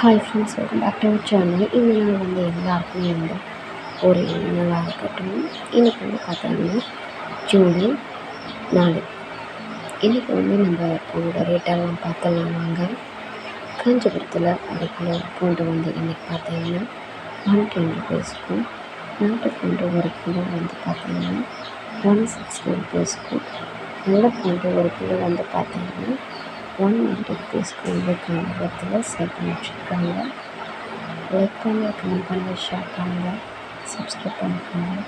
Hi friends, welcome back to our channel. இந்த நாள் எல்லாருக்குமே ஒரு நாளாக இருக்கட்டும். இன்றைக்கி பார்த்தீங்கன்னா ஜூலை 4. இன்றைக்கி நம்ம பூண்டோட ரேட்டெல்லாம் பார்த்தலாம் வாங்க. காஞ்சிபுரத்தில் ஒரு கிலோ பூண்டு இன்றைக்கி பார்த்தீங்கன்னா 110 ருபீஸ்க்கும், நாட்டு பூண்டு ஒரு கிலோ பார்த்தீங்கன்னா 160 ருபீஸ்க்கும், வெள்ளை பூண்டு ஒரு கிலோ பார்த்தீங்கன்னா 190 ருபீஸ்க்கு காஞ்சிபுரத்தில் சேல் பண்ணி வச்சுருக்காங்க. லைக் பண்ணி, கமெண்ட் பண்ணி, ஷேர் பண்ணுங்கள், சப்ஸ்கிரைப் பண்ணிக்கோங்க.